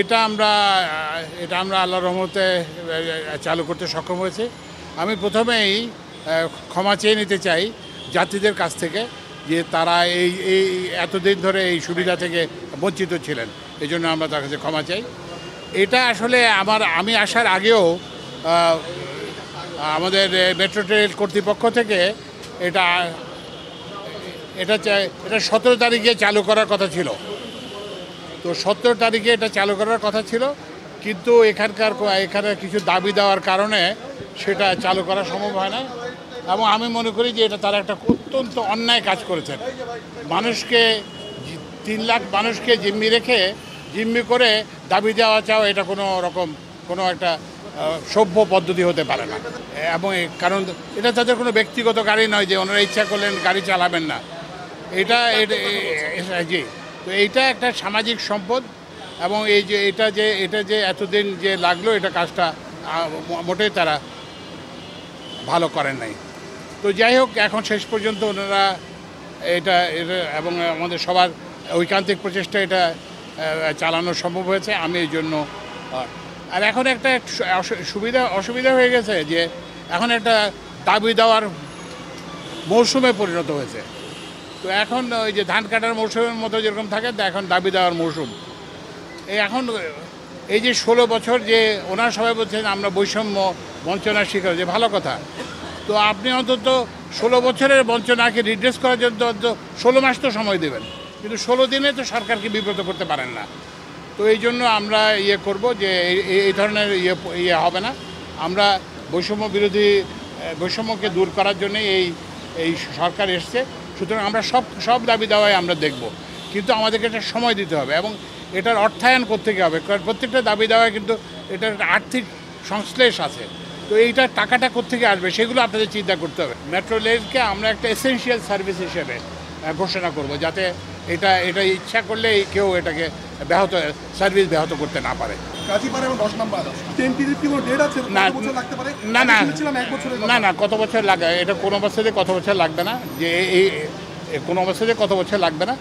এটা আমরা আল্লাহর রহমতে চালু করতে সক্ষম হয়েছে। আমি প্রথমেই ক্ষমা চেয়ে নিতে চাই যাত্রীদের কাছ থেকে যে তারা এই এতদিন ধরে এই সুবিধা থেকে বঞ্চিত ছিলেন, এই জন্য আমরা তার কাছে ক্ষমা চাই। এটা আসলে আমি আসার আগেও আমাদের মেট্রো ট্রেন কর্তৃপক্ষ থেকে এটা 17 তারিখে চালু করার কথা ছিল। তো 17 তারিখে এটা চালু করার কথা ছিল, কিন্তু এখানে কিছু দাবি দেওয়ার কারণে সেটা চালু করা সম্ভব হয় না। এবং আমি মনে করি যে এটা তারা একটা অত্যন্ত অন্যায় কাজ করেছেন। 3 লাখ মানুষকে জিম্মি করে দাবি দেওয়া চাও, এটা কোনো একটা সভ্য পদ্ধতি হতে পারে না। এবং কারণ এটা তাদের কোনো ব্যক্তিগত গাড়ি নয় যে ওনারা ইচ্ছা করলেন গাড়ি চালাবেন না। জি, তো এইটা একটা সামাজিক সম্পদ, এবং এটা যে এতদিন যে লাগলো, এটা কাজটা মোটেই তারা ভালো করেন নাই। তো যাই হোক, এখন শেষ পর্যন্ত ওনারা এটা এবং আমাদের সবার ঐকান্তিক প্রচেষ্টা এটা চালানো সম্ভব হয়েছে। আমি এই জন্য আর এখন একটা অসুবিধা হয়ে গেছে যে এখন একটা দাবি দেওয়ার মৌসুমে পরিণত হয়েছে। তো এখন ওই যে ধান কাটার মৌসুমের মতো যেরকম থাকে, এখন দাবি দেওয়ার মৌসুম। এখন এই যে 16 বছর যে ওনারা সবাই বলছেন আমরা বৈষম্য বঞ্চনার শিকার, যে ভালো কথা। তো আপনি অন্তত 16 বছরের বঞ্চনাকে রিড্রেস করার জন্য 16 মাস তো সময় দেবেন, কিন্তু 16 দিনে তো সরকারকে বিব্রত করতে পারেন না। তো এই জন্য আমরা করব যে এই ধরনের হবে না। আমরা বৈষম্যকে দূর করার জন্য এই সরকার এসছে। সুতরাং আমরা সব দাবি দাওয়াই আমরা দেখব, কিন্তু আমাদেরকে একটা সময় দিতে হবে এবং এটার অর্থায়ন করতে হবে। কারণ প্রত্যেকটা দাবি দেওয়ায় কিন্তু এটার আর্থিক সংশ্লেষ আছে। তো এইটার টাকাটা কোত্থেকে আসবে সেগুলো আপনাদের চিন্তা করতে হবে। মেট্রো রেলকে আমরা একটা এসেনশিয়াল সার্ভিস হিসেবে ঘোষণা করব, যাতে এটা ইচ্ছা করলে কেউ এটাকে সার্ভিস ব্যাহত করতে না পারে। না, কত বছর লাগে এটা কোনো অবস্থাতে কত বছর লাগবে না, যে কোনো অবস্থাতে কত বছর লাগবে না।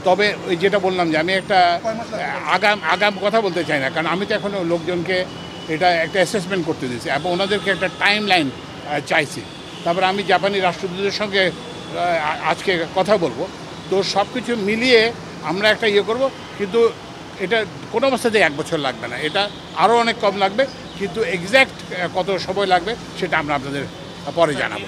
তবে ওই যেটা বললাম যে আমি একটা আগাম কথা বলতে চাই না, কারণ আমি তো এখনও লোকজনকে এটা একটা অ্যাসেসমেন্ট করতে দিয়েছি এবং ওনাদেরকে একটা টাইম লাইন চাইছি। তারপরে আমি জাপানি রাষ্ট্রদূতের সঙ্গে আজকে কথা বলবো। তো সব কিছু মিলিয়ে আমরা একটা করব, কিন্তু এটা কোনো অবস্থাতে 1 বছর লাগবে না, এটা আরও অনেক কম লাগবে। কিন্তু এক্স্যাক্ট কত সময় লাগবে সেটা আমরা আপনাদের পরে জানাবো।